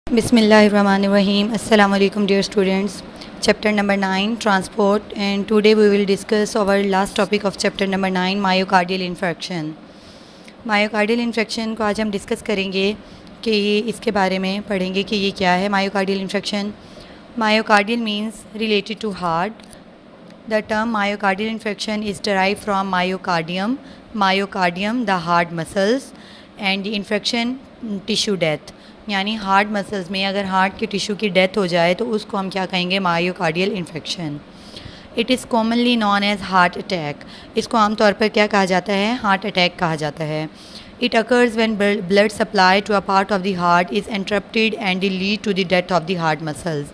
Bismillahirrahmanirrahim. Assalamu alaikum dear students. Chapter number 9 Transport, and today we will discuss our last topic of chapter number 9 myocardial infarction. Myocardial infection को आज हम discuss करेंगे कि ये इसके बारे में पढ़ेंगे कि ये क्या है myocardial infection. Myocardial means related to heart. The term myocardial infection is derived from myocardium the heart muscles, and the infection tissue death. यानी हार्ट मसल्स में अगर हार्ट के टिश्यू की डेथ हो जाए तो उसको हम क्या कहेंगे, myocardial infection. It is commonly known as heart attack. इसको आमतौर पर क्या कहा जाता है, हार्ट अटैक कहा जाता है. It occurs when blood supply to a part of the heart is interrupted and lead to the death of the heart muscles.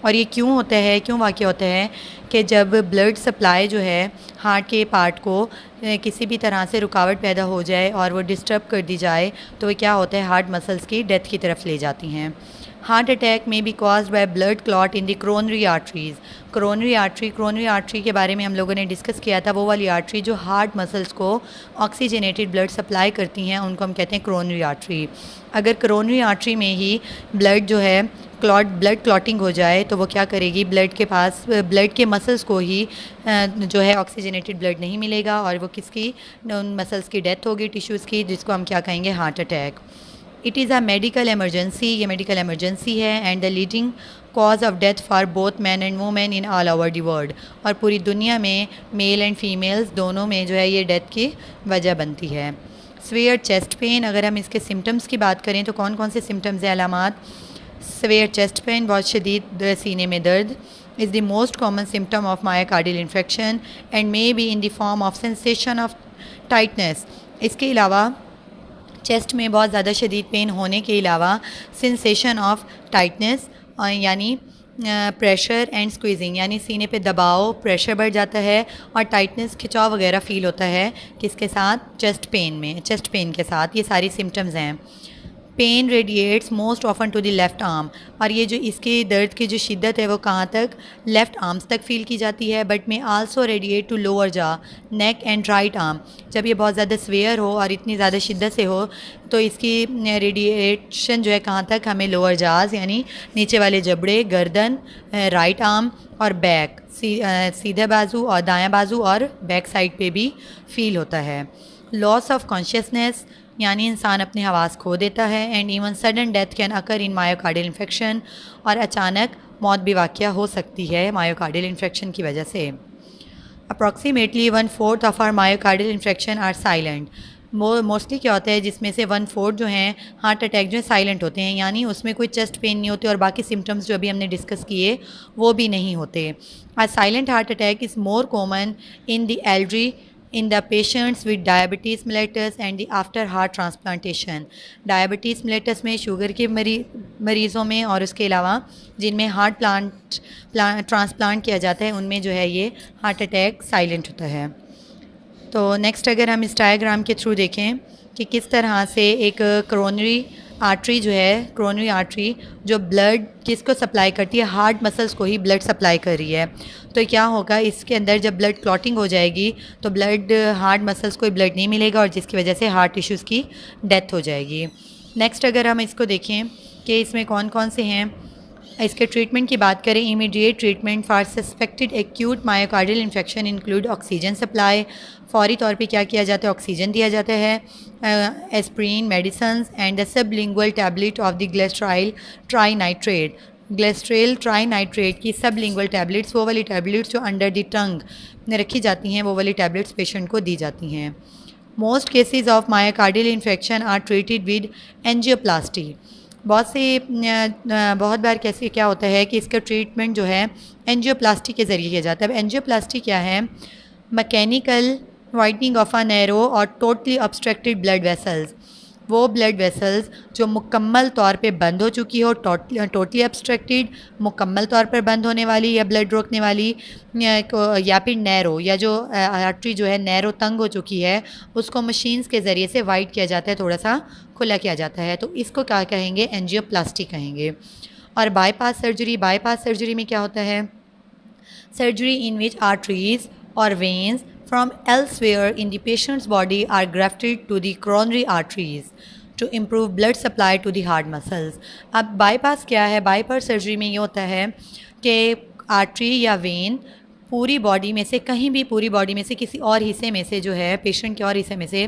और ये क्यों होता है, क्यों वाक़या होता है कि जब ब्लड सप्लाई जो है हार्ट के पार्ट को किसी भी तरह से रुकावट पैदा हो जाए और वो डिस्टर्ब कर दी जाए तो वो क्या होता है, हार्ट मसल्स की डेथ की तरफ ले जाती हैं. हार्ट अटैक में B caused by blood clot in the coronary arteries. Coronary artery के बारे में हम लोगों ने डिस्कस किया था. वो वाली आर्टरी जो हार्ट मसल्स को ऑक्सीजनेटेड ब्लड सप्लाई करती हैं उनको हम कहते हैं क्रोनरी आर्टरी. अगर क्रोनरी आर्टरी में ही ब्लड जो है ब्लड क्लॉटिंग हो जाए तो वो क्या करेगी, ब्लड के मसल्स को ही जो है ऑक्सीजनेटेड ब्लड नहीं मिलेगा और वो किसकी, उन मसल्स की डेथ होगी, टिश्यूज़ की, जिसको हम क्या कहेंगे, heart attack. It is a medical emergency. ये मेडिकल एमरजेंसी है and the leading cause of death for both man and women in all over the world. और पूरी दुनिया में मेल एंड फीमेल्स दोनों में जो है ये डेथ की वजह बनती है. स्वेयर चेस्ट पेन, अगर हम इसके सिम्टम्स की बात करें तो कौन कौन से सिम्टम्स हैं, अलामात. सवेयर चेस्ट पेन, बहुत शदीद सीने में दर्द, is the most common symptom of myocardial infection and may be in the form of sensation of tightness. इसके अलावा चेस्ट में बहुत ज़्यादा शदीद पेन होने के अलावा सेंसेशन ऑफ टाइटनेस यानी प्रेशर एंड स्क्वीजिंग, यानी सीने पे दबाव, प्रेशर बढ़ जाता है और टाइटनेस, खिंचाव वगैरह फ़ील होता है. किसके साथ, चेस्ट पेन के साथ. ये सारी सिम्टम्स हैं. Pain radiates most often to the left arm. और ये जो इसके दर्द की जो शिद्दत है वो कहाँ तक, लेफ़्ट आर्म्स तक फ़ील की जाती है. बट में आल्सो रेडिएट टू लोअर जा, नेक एंड राइट आर्म. जब ये बहुत ज़्यादा स्वेयर हो और इतनी ज़्यादा शिद्दत से हो तो इसकी रेडिएशन जो है कहाँ तक, हमें लोअर जाज यानी नीचे वाले जबड़े, गर्दन, राइट आर्म और बैक, सीधे बाजू और दायां बाजू और बैक साइड पे भी फ़ील होता है. लॉस ऑफ कॉन्शियसनेस, यानी इंसान अपने हवास खो देता है. And even sudden death can occur in myocardial infection, और अचानक मौत भी वाक़या हो सकती है मायोकार्डियल इन्फेक्शन की वजह से. Approximately 1/4 of are myocardial infection are silent. Mostly क्या होता है, जिसमें से 1/4 जो हैं हार्ट अटैक जो है साइलेंट होते हैं, यानी उसमें कोई चेस्ट पेन नहीं होते और बाकी सिम्टम्स जो अभी हमने डिस्कस किए वो भी नहीं होते. Ah silent heart attack is more common in the elderly, in the patients with diabetes mellitus and the after heart transplantation. Diabetes mellitus में शुगर के मरीज़ों में और उसके अलावा जिनमें हार्ट ट्रांसप्लांट किया जाता है उनमें जो है ये हार्ट अटैक साइलेंट होता है. तो नेक्स्ट अगर हम इस डायग्राम के थ्रू देखें कि किस तरह से एक क्रोनरी आर्टरी जो है, क्रोनरी आर्टरी जो ब्लड किसको सप्लाई करती है, हार्ट मसल्स को ही ब्लड सप्लाई कर रही है. तो क्या होगा, इसके अंदर जब ब्लड क्लॉटिंग हो जाएगी तो ब्लड हार्ट मसल्स को ब्लड नहीं मिलेगा और जिसकी वजह से हार्ट टिश्यूज़ की डेथ हो जाएगी. नेक्स्ट अगर हम इसको देखें कि इसमें कौन कौन से हैं, इसके ट्रीटमेंट की बात करें. Immediate treatment for suspected acute myocardial infection include oxygen supply. फौरी तौर पे क्या किया जाता है, ऑक्सीजन दिया जाता है, aspirin medicines and the sublingual tablet of the glyceryl trinitrate. Glyceryl trinitrate की सबलिंगुअल टैबलेट्स, वो वाली टैबलेट्स जो अंडर द टंग में रखी जाती हैं, वो वाली टैबलेट्स पेशेंट को दी जाती हैं. Most cases of myocardial infection are treated with angioplasty. बहुत बार कैसे क्या होता है कि इसका ट्रीटमेंट जो है एंजियोप्लास्टी के ज़रिए किया जाता है. अब एंजियोप्लास्टी क्या है, mechanical widening of a narrow और टोटली ऑब्स्ट्रक्टेड ब्लड वेसल्स. वो ब्लड वेसल्स जो मुकम्मल तौर पे बंद हो चुकी हो, टोटली ऑब्स्ट्रक्टेड, मुकम्मल तौर पर बंद होने वाली या ब्लड रोकने वाली, या फिर नैरो, या जो आर्टरी जो है नैरो तंग हो चुकी है उसको मशीन्स के ज़रिए से वाइड किया जाता है, थोड़ा सा खुला किया जाता है. तो इसको क्या कहेंगे, एंजियोप्लास्टी कहेंगे. और बाईपास सर्जरी में क्या होता है, सर्जरी इन विच आर्टरीज और veins from elsewhere in the patient's body are grafted to the coronary arteries. To improve blood supply to the heart muscles. अब बाईपास क्या है? बाईपास सर्जरी में ये होता है कि आर्टरी या वेन पूरी बॉडी में से, कहीं भी पूरी बॉडी में से किसी और हिस्से में से जो है, पेशेंट के और हिस्से में से,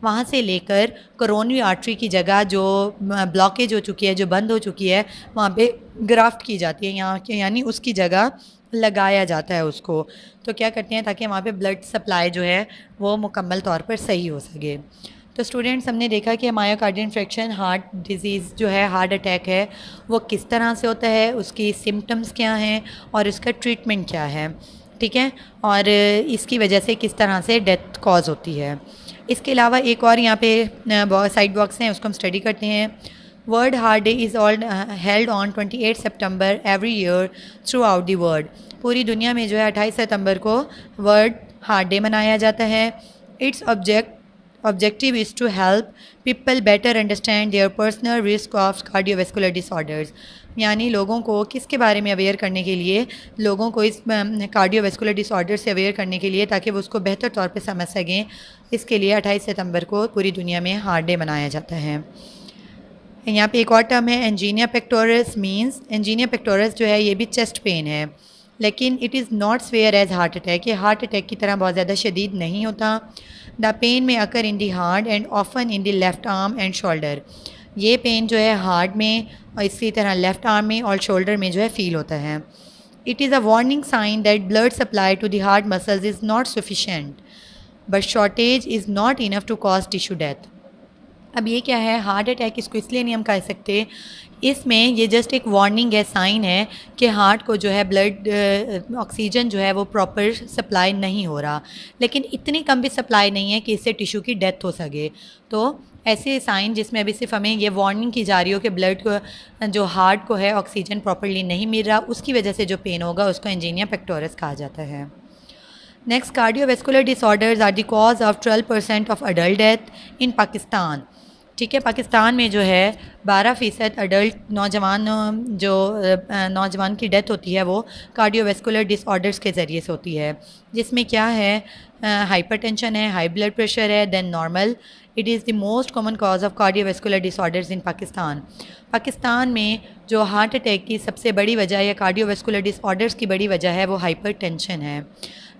वहाँ से लेकर कोरोनरी आर्टरी की जगह जो ब्लॉकेज हो चुकी है, जो बंद हो चुकी है, वहाँ पे ग्राफ्ट की जाती है, यहाँ के यानी उसकी जगह लगाया जाता है उसको। तो क्या करते हैं ताकि वहाँ पे ब्लड सप्लाई जो है वो मुकम्मल तौर पर सही हो सके। तो स्टूडेंट्स, हमने देखा कि मायोकार्डियल इन्फेक्शन हार्ट डिजीज़ जो है, हार्ट अटैक है, वो किस तरह से होता है, उसकी सिम्टम्स क्या हैं और इसका ट्रीटमेंट क्या है, ठीक है, और इसकी वजह से किस तरह से डेथ कॉज होती है। इसके अलावा एक और यहाँ पे साइड बॉक्स हैं, उसको हम स्टडी करते हैं। World heart day is all held on 28 September every year through out the world. पूरी दुनिया में जो है 28 सितंबर को वर्ल्ड हार्ट डे मनाया जाता है। It's objective is to help people better understand their personal risk of cardiovascular disorders। यानी लोगों को किसके बारे में अवेयर करने के लिए, लोगों को इस कार्डियोवैस्कुलर डिसऑर्डर से अवेयर करने के लिए, ताकि वो उसको बेहतर तौर पे समझ सकें। इसके लिए 28 सितंबर को पूरी दुनिया में हार्ट डे मनाया जाता है। यहाँ पे एक और टर्म है angina pectoris. Means angina pectoris जो है ये भी चेस्ट पेन है, लेकिन it is not severe as heart attack. ये हार्ट अटैक की तरह बहुत ज़्यादा शदीद नहीं होता। द पेन में occur in the heart and often in the left arm and shoulder. ये पेन जो है हार्ट में और इसी तरह लेफ़्ट आर्म में और शोल्डर में जो है फ़ील होता है। It is a warning sign that blood supply to the heart muscles is not sufficient, but shortage is not enough to cause tissue death. अब ये क्या है? हार्ट अटैक इसको इसलिए नहीं हम कह सकते, इसमें ये जस्ट एक वार्निंग है, साइन है कि हार्ट को जो है ब्लड ऑक्सीजन जो है वो प्रॉपर सप्लाई नहीं हो रहा, लेकिन इतनी कम भी सप्लाई नहीं है कि इससे टिश्यू की डेथ हो सके। तो ऐसे साइन जिसमें अभी सिर्फ हमें ये वार्निंग की जा रही हो कि ब्लड को, जो हार्ट को है, ऑक्सीजन प्रॉपरली नहीं मिल रहा, उसकी वजह से जो पेन होगा उसको एंजीनिया पेक्टोरस कहा जाता है। Next, cardiovascular disorders are the cause of 12% of adult death in Pakistan. ठीक है, पाकिस्तान में जो है 12% अडल्ट नौजवान जो नौजवान की डेथ होती है वो कार्डियोवैस्कुलर डिसऑर्डर्स के ज़रिए से होती है, जिसमें क्या है, हाइपरटेंशन है, हाई ब्लड प्रेशर है, than normal. It is the most common cause of cardiovascular disorders in Pakistan. Pakistan में जो हार्ट अटैक की सबसे बड़ी वजह या कार्डियोवैस्कुलर डिसऑर्डर्स की बड़ी वजह है वो हाइपरटेंशन है।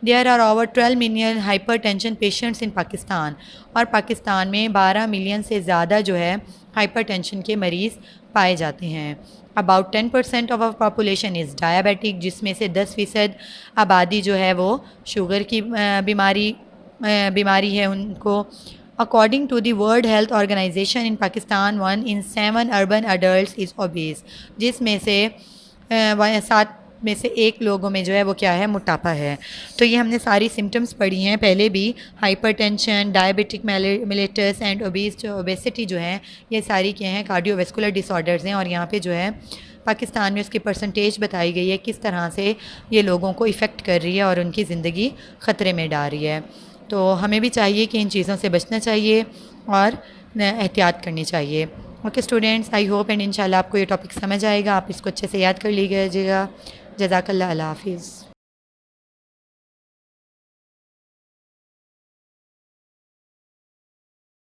There are over 12 million hypertension patients in Pakistan. और पाकिस्तान में 12 मिलियन से ज़्यादा जो है हाइपरटेंशन के मरीज़ पाए जाते हैं। About 10% of our population is diabetic, जिसमें से 10% आबादी जो है वो शुगर की बीमारी है उनको। According to the World Health Organization in Pakistan 1 in 7 urban adult is obese, जिसमें से 7 में से 1 लोगों में जो है वो क्या है, मोटापा है। तो ये हमने सारी सिम्टम्स पढ़ी हैं पहले भी, hypertension, diabetic mellitus and obesity जो है, ये सारी क्या हैं, कार्डियोवैस्कुलर डिसऑर्डर्स हैं। और यहाँ पे जो है पाकिस्तान में उसकी परसेंटेज बताई गई है, किस तरह से ये लोगों को इफ़ेक्ट कर रही है और उनकी ज़िंदगी ख़तरे में डाल रही है। तो हमें भी चाहिए कि इन चीज़ों से बचना चाहिए और एहतियात करनी चाहिए। Okay students, I hope and इंशाल्लाह आपको ये टॉपिक समझ आएगा, आप इसको अच्छे से याद कर लीजिएगा। जज़ाकल्लाह, अल्लाह हाफ़िज़।